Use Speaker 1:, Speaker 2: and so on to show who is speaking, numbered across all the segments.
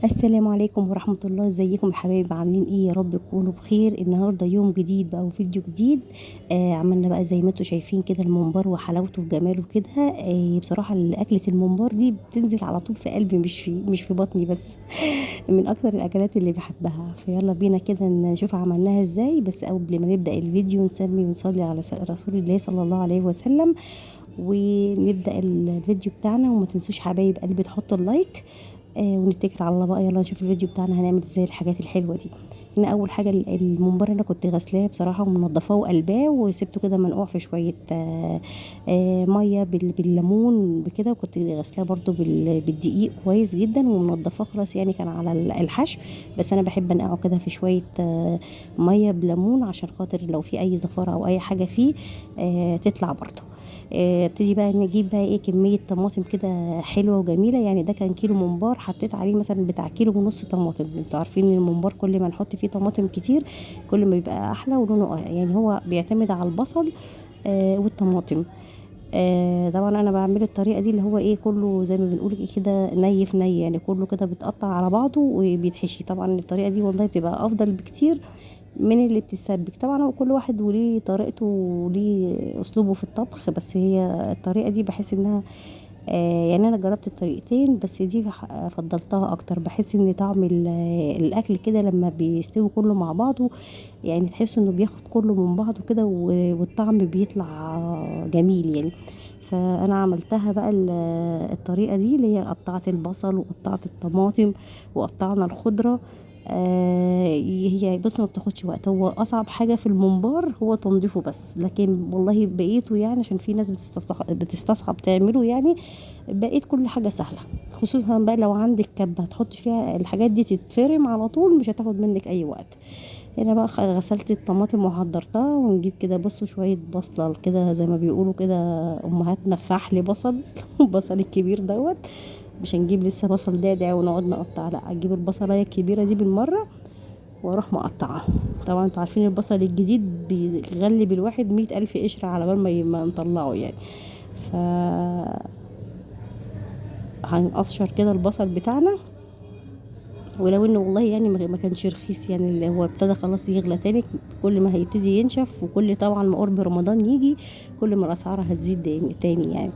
Speaker 1: السلام عليكم ورحمة الله. ازيكم يا حبايب؟ عاملين ايه؟ يا رب تكونوا بخير. النهارده يوم جديد بقى وفيديو جديد. عملنا بقى زي ما انتم شايفين كده الممبار وحلاوته وجماله كده. بصراحة أكلة الممبار دي بتنزل على طول في قلبي، مش في بطني بس. من اكتر الاكلات اللي بحبها. فيلا بينا كده نشوف عملناها ازاي. بس قبل ما نبدأ الفيديو نسمي ونصلي على رسول الله صلى الله عليه وسلم، ونبدأ الفيديو بتاعنا. وما تنسوش حبايب قلبي تحطوا اللايك. ونتكل على الله بقى. يلا نشوف الفيديو بتاعنا هنعمل ازاي الحاجات الحلوه دي. هنا اول حاجه الممبار انا كنت غسلاه بصراحه ومنضفاه وقلباه وسبته كده منقوع في شويه ميه بالليمون بكده. وكنت غسلاه برده بالدقيق كويس جدا ومنضفاه خلاص، يعني كان على الحشو. بس انا بحب انقعه كده في شويه ميه بليمون عشان خاطر لو في اي زفاره او اي حاجه فيه تطلع برده. ابتدي بقى نجيب بقى ايه كميه طماطم كده حلوه وجميله. يعني ده كان كيلو ممبار، حطيت عليه مثلا بتاع كيلو ونص طماطم. انتوا عارفين ان الممبار كل ما نحط فيه طماطم كتير كل ما بيبقى احلى ولونه يعني هو بيعتمد على البصل والطماطم. طبعا انا بعمل الطريقه دي اللي هو ايه كله زي ما بنقول إيه كده ني في ني، يعني كله كده بيتقطع على بعضه وبيتحشي. طبعا الطريقه دي والله بتبقى افضل بكتير من اللي بتتسبك. طبعا كل واحد وليه طريقته وليه اسلوبه في الطبخ، بس هي الطريقه دي بحس انها يعني انا جربت الطريقتين بس دي فضلتها اكتر. بحس ان طعم الاكل كده لما بيستوي كله مع بعضه، يعني تحس انه بياخد كله من بعضه كده والطعم بيطلع جميل يعني. فانا عملتها بقى الطريقه دي اللي هي قطعت البصل وقطعت الطماطم وقطعنا الخضره. هي بص ما بتاخدش وقت. هو اصعب حاجه في الممبار هو تنظيفه بس، لكن والله بقيته يعني عشان في ناس بتستصعب تعمله يعني. بقيت كل حاجه سهله، خصوصا بقى لو عندك كبه هتحط فيها الحاجات دي تتفرم على طول، مش هتاخد منك اي وقت. هنا بقى غسلت الطماطم وحضرتها. ونجيب كده بصوا شويه بصله كده زي ما بيقولوا كده امهاتنا فحل بصل. البصل الكبير دوت. مش هنجيب لسه بصل دادع ونقعد نقطع، لا اجيب البصلايه الكبيره دي بالمره واروح مقطعه. طبعا انتوا عارفين البصل الجديد بيغلب الواحد 100,000 قشرة على بال ما نطلعه يعني. ف هنقشر كده البصل بتاعنا. ولو انه والله يعني ما كانش رخيص، يعني اللي هو ابتدى خلاص يغلى تاني. كل ما هيبتدي ينشف وكل طبعا ما قرب رمضان يجي كل ما الاسعار هتزيد تاني يعني.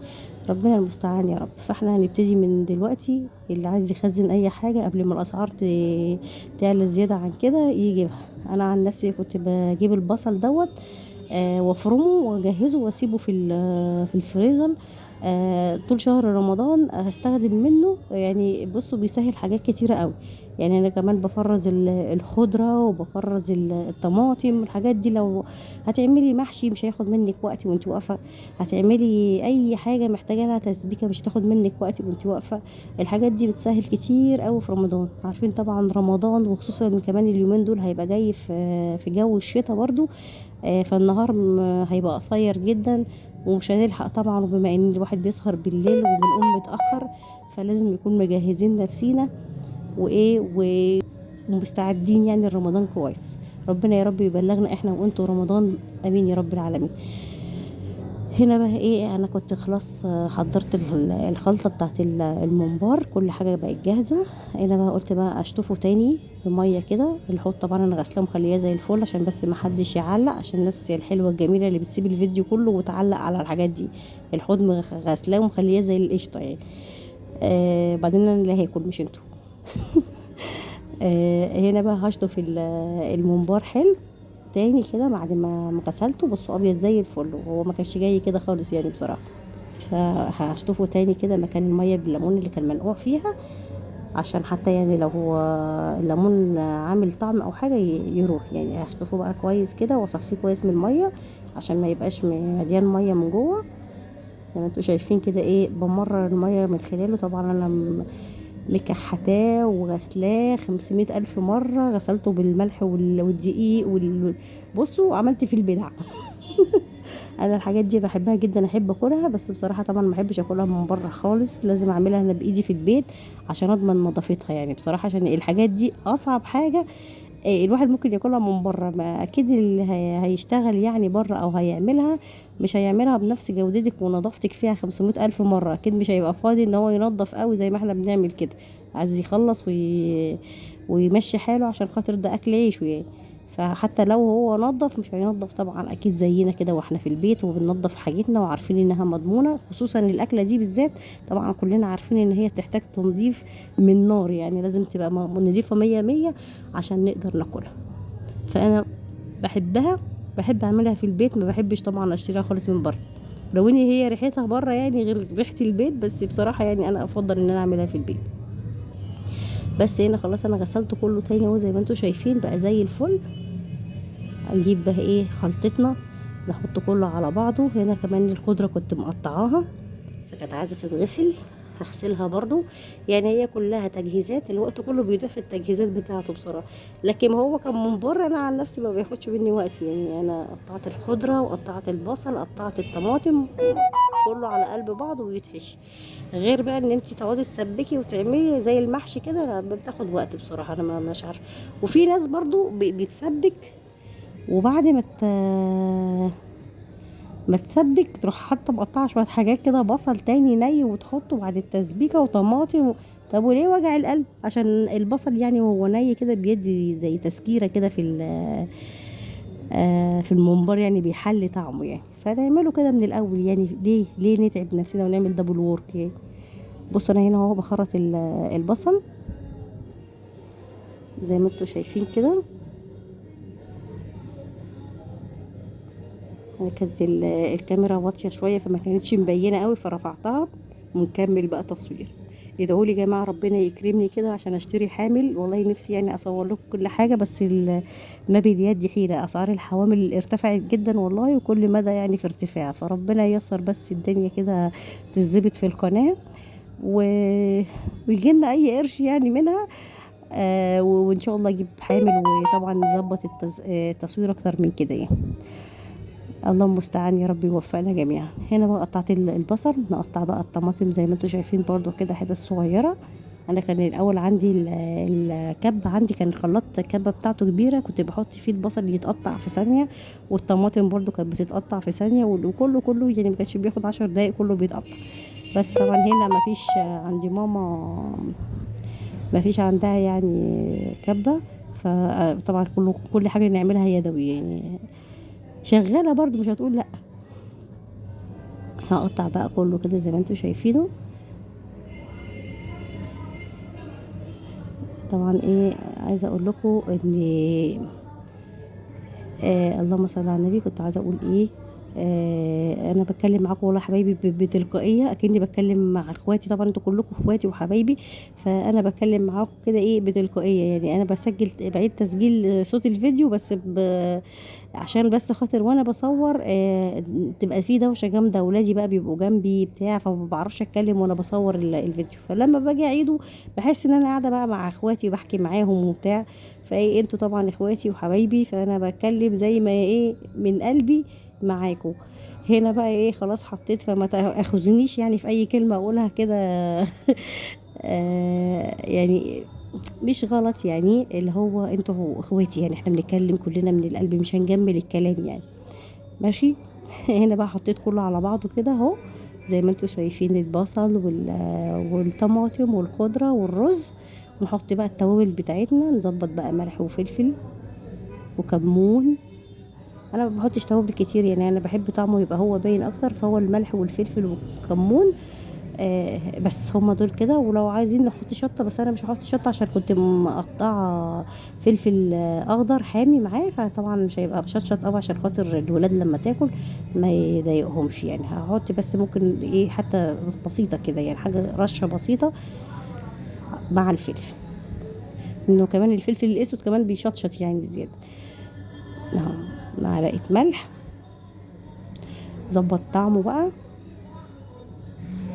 Speaker 1: ربنا المستعان يا رب. فاحنا هنبتدي من دلوقتي، اللي عايز يخزن اي حاجة قبل ما الاسعار تعلى زيادة عن كده يجيبها. انا عن نفسي كنت بجيب البصل دوت وافرمه واجهزه واسيبه في الفريزر. طول شهر رمضان هستخدم منه. يعني بصوا بيسهل حاجات كتيرة قوي. يعني انا كمان بفرز الخضرة وبفرز الطماطم. الحاجات دي لو هتعملي محشي مش هياخد منك وقت وانت واقفة. هتعملي اي حاجة محتاجة لها تسبيكة مش هتاخد منك وقت وانت واقفة. الحاجات دي بتسهل كتير قوي في رمضان. عارفين طبعا رمضان وخصوصا كمان اليومين دول هيبقى جاي في جو الشتاء برضو. فالنهار هيبقى قصير جدا ومش هنلحق طبعا. وبما ان الواحد بيسهر بالليل وبنقوم متأخر فلازم يكون مجهزين نفسينا وايه ومستعدين يعني لرمضان كويس. ربنا يا رب يبلغنا احنا وانتوا رمضان، امين يا رب العالمين. هنا بقى ايه انا كنت خلاص حضرت الخلطه بتاعت الممبار، كل حاجه بقت جاهزه. هنا بقى قلت بقى اشطفه تاني بميه كده. الحوض طبعا انا غسلاه مخليه زي الفل عشان بس ما حدش يعلق، عشان الناس الحلوه الجميله اللي بتسيب الفيديو كله وتعلق على الحاجات دي. الحوض غسلاه ومخليه زي القشطه يعني. بعدين انا اللي هاكل مش انتوا. هنا بقى هشطف الممبار حلو تاني كده بعد ما غسلته. بصوا ابيض زي الفل وهو ما كانش جاي كده خالص يعني بصراحه. فهشطفه تاني كده مكان الميه بالليمون اللي كان منقوع فيها، عشان حتى يعني لو هو الليمون عامل طعم او حاجه يروح. يعني هشطفه بقى كويس كده واصفيه كويس من الميه عشان ما يبقاش مليان ميه من جوه. زي ما انتوا شايفين كده ايه بمرر الميه من خلاله. طبعا انا مكحتاه وغسلاه 500,000 مرة. غسلته بالملح والدقيق بصوا عملت فيه البدع. انا الحاجات دي بحبها جدا، احب اكلها. بس بصراحة طبعا ما بحبش اكلها من بره خالص، لازم اعملها انا بايدي في البيت عشان اضمن نظافتها يعني بصراحة. عشان الحاجات دي اصعب حاجة. الواحد ممكن ياكلها من بره، ما اكيد اللي هيشتغل يعني بره او هيعملها مش هيعملها بنفس جودتك ونظافتك فيها 500,000 مرة. اكيد مش هيبقى فاضي ان هو ينظف قوي زي ما احنا بنعمل كده. عايز يخلص ويمشي حاله عشان خاطر ده اكل عيشه يعني. فحتى لو هو نظف مش هينظف طبعا اكيد زينا كده واحنا في البيت وبننظف حاجتنا وعارفين انها مضمونه، خصوصا الاكله دي بالذات. طبعا كلنا عارفين ان هي تحتاج تنظيف من نار، يعني لازم تبقى نظيفه مية مية عشان نقدر ناكلها. فانا بحبها، بحب اعملها في البيت، ما بحبش طبعا اشتريها خالص من بره، لو ان هي ريحتها بره يعني غير ريحه البيت، بس بصراحه يعني انا افضل ان انا اعملها في البيت. بس هنا خلاص انا غسلته كله تاني اهو زي ما انتم شايفين بقى زي الفل. هنجيب بقى ايه خلطتنا، نحط كله على بعضه. هنا كمان الخضره كنت مقطعاها بس كانت عايزه تتغسل، هغسلها برضو. يعني هي كلها تجهيزات، الوقت كله بيضيع في التجهيزات بتاعته بصراحه. لكن هو كان من بره انا عن نفسي ما بياخدش مني وقت، يعني انا قطعت الخضره وقطعت البصل قطعت الطماطم كله على قلب بعض ويتحشي. غير بقى ان انت تقعدي تسبكي وتعملي زي المحشي كده، لا بتاخد وقت بصراحه، انا مش عارفه. وفي ناس برضو بتسبك وبعد ما تسبك تروح حاطه مقطعه شويه حاجات كده بصل تاني ني وتحطه بعد التسبيكه وطماطم طب وليه وجع القلب؟ عشان البصل يعني وهو ني كده بيدي زي تسكيره كده في الممبار، يعني بيحلي طعمه يعني. فنعمله كده من الاول، يعني ليه نتعب نفسنا ونعمل دبل وورك يعني. بص انا هنا اهو بخرط البصل زي ما انتوا شايفين كده. كانت الكاميرا واطيه شويه فما كانتش مبينه قوي فرفعتها ونكمل بقى تصوير. ادعوا لي يا جماعه ربنا يكرمني كده عشان اشتري حامل، والله نفسي يعني اصور لكم كل حاجه، بس ما باليد حيله، اسعار الحوامل ارتفعت جدا والله وكل مدى يعني في ارتفاع، فربنا ييسر بس الدنيا كده تظبط في القناه و... ويجي لنا اي قرش يعني منها. وان شاء الله اجيب حامل وطبعا نظبط التصوير اكتر من كده يعني. الله المستعان يا رب يوفقنا جميعا. هنا بقى قطعت البصل، نقطع بقى الطماطم زي ما انتم شايفين برضو كده حتت صغيره. انا كان الاول عندي الكبه، عندي كان الخلاط الكبه بتاعته كبيره كنت بحط فيه البصل يتقطع في ثانيه، والطماطم برضو كانت بتتقطع في ثانيه، وكله يعني ما كانش بياخد 10 دقايق كله بيتقطع. بس طبعا هنا ما فيش عندي ماما، ما فيش عندها يعني كبه، فطبعا كل حاجه نعملها يدوي يعني، شغاله برضو مش هتقول لا. هقطع بقى كله كده زي ما انتوا شايفينه. طبعا ايه عايزه اقول لكم ان اللهم صل على النبي، كنت عايزه اقول ايه. انا بتكلم معاكم والله حبايبي بتلقائيه اكني بتكلم مع اخواتي، طبعا انتوا كلكم اخواتي وحبايبي، فانا بتكلم معاكم كده ايه بتلقائيه. يعني انا بسجل بعيد تسجيل صوت الفيديو بس عشان بس خاطر وانا بصور تبقى في دوشه جامده، اولادي بقى بيبقوا جنبي بتاع فما بعرفش اتكلم وانا بصور الفيديو، فلما باجي اعيده بحس ان انا قاعده بقى مع اخواتي وبحكي معاهم وبتاع. فايه انتوا طبعا اخواتي وحبايبي، فانا بتكلم زي ما ايه من قلبي معاكم. هنا بقى ايه خلاص حطيت، فما تاخذنيش يعني في اي كلمه اقولها كده يعني مش غلط، يعني اللي هو انتوا اخواتي يعني احنا بنتكلم كلنا من القلب مش هنجمل الكلام يعني ماشي. هنا بقى حطيت كله على بعضه كده اهو زي ما انتوا شايفين، البصل والطماطم والخضره والرز. ونحط بقى التوابل بتاعتنا، نظبط بقى ملح وفلفل وكمون. انا ما بحطش توابل كتير يعني، انا بحب طعمه يبقى هو باين اكتر، فهو الملح والفلفل والكمون بس هما دول كده. ولو عايزين نحط شطه بس انا مش هحط شطه عشان كنت مقطعه فلفل اخضر حامي معاه، فطبعا مش هيبقى مشطشط قوي عشان خاطر الولاد لما تاكل ما يضايقهمش يعني. هحط بس ممكن ايه حتى بسيطه كده يعني، حاجه رشه بسيطه مع الفلفل، انه كمان الفلفل الاسود كمان بيشطشط يعني زياده. اهو معلقه ملح ظبط طعمه بقى،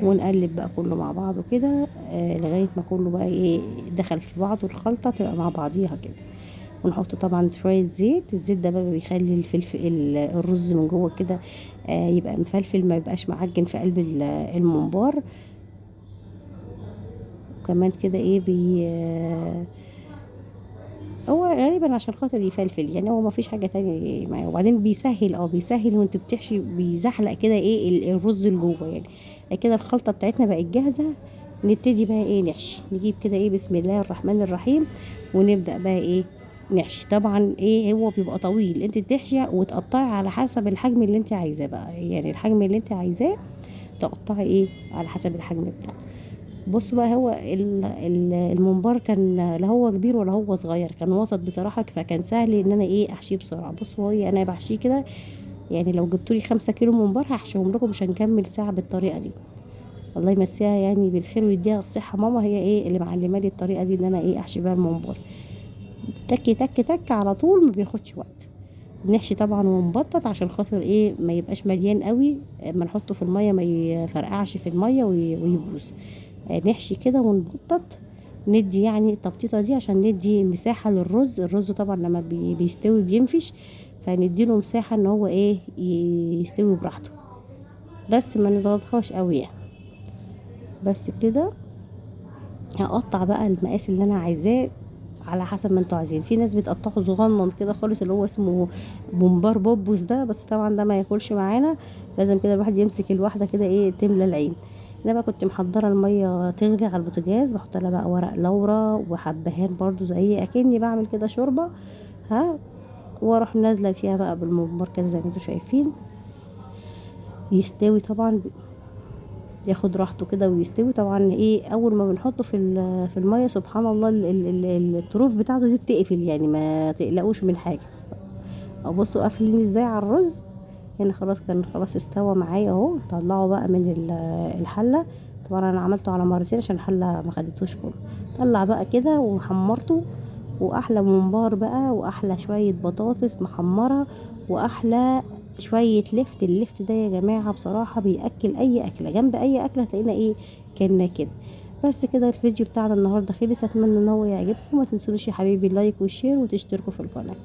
Speaker 1: ونقلب بقى كله مع بعضه كده لغايه ما كله بقى ايه دخل في بعضه، الخلطه تبقى مع بعضيها كده. ونحط طبعا شويه زيت، الزيت ده بقى بيخلي الفلفل الرز من جوه كده يبقى مفلفل ما يبقاش معجن في قلب الممبار. وكمان كده ايه هو غالبا عشان خاطر يفلفل يعني، هو ما فيش حاجه تانية معاه. وبعدين بيسهل وانت بتحشي بيزحلق كده ايه الرز لجوه يعني. كده الخلطه بتاعتنا بقت جاهزه. نبتدي بقى ايه نحشي، نجيب كده ايه بسم الله الرحمن الرحيم، ونبدأ بقى ايه نحشي. طبعا ايه هو بيبقى طويل، انت تحشي وتقطعي على حسب الحجم اللي انت عايزاه بقى، يعني الحجم اللي انت عايزاه تقطعي ايه على حسب الحجم بتاعه. بصوا بقى، هو الممبار كان لا هو كبير ولا هو صغير، كان وسط بصراحة، فكان سهل ان انا ايه احشيه بسرعة. بصوا هو انا بحشيه كده، يعني لو جبتولي 5 كيلو ممبار هحشيهم لكم، مش هنكمل ساعة بالطريقة دي. الله يمسيها يعني بالخير ويديها الصحة، ماما هي ايه اللي معلمة لي الطريقة دي ان انا ايه احشي بيها الممبار. تك تك تك على طول، ما بياخدش وقت. نحشي طبعا ونبطط عشان خاطر ايه ما يبقاش مليان قوي، اما نحطه في المية ما يفرقعش في المية ويبوظ. نحشي كده ونبطط، ندي يعني التبطيطة دي عشان ندي مساحة للرز. الرز طبعا لما بيستوي بينفش، فنديله مساحة ان هو ايه يستوي براحته، بس ما نضغطهاش قوي يعني. بس كده هقطع بقى المقاس اللي انا عايزاه على حسب ما انتوا عايزين. في ناس بتقطعه صغنن كده خالص اللي هو اسمه بومبار بوبوس ده، بس طبعا ده ما ياكلش معانا، لازم كده الواحد يمسك الواحده كده ايه تملى العين. انا بقى كنت محضره الميه تغلي على البوتاجاز، بحط لها بقى ورق لورا وحبهان برضو زي اكني بعمل كده شوربه، ها، واروح نازله فيها بقى بالممبار كده زي ما انتوا شايفين. يستوي طبعا، ياخد راحته كده ويستوي. طبعا ايه اول ما بنحطه في الميه سبحان الله الطروف بتاعته دي بتقفل، يعني ما تقلقوش من حاجه. ابصوا قافلين ازاي على الرز. هنا خلاص كان خلاص استوى معايا اهو. طلعه بقى من الحله. طبعا انا عملته على مرتين عشان الحله ما خدتوش كله. طلع بقى كده وحمرته، واحلى ممبار بقى، واحلى شويه بطاطس محمره، واحلى شويه لفت. اللفت ده يا جماعه بصراحه بياكل اي اكله، جنب اي اكله هتلاقينا ايه كنا كده. بس كده الفيديو بتاعنا النهارده خلص، اتمنى ان هو يعجبكم. ما تنسونيش يا حبيبي اللايك والشير وتشتركوا في القناه.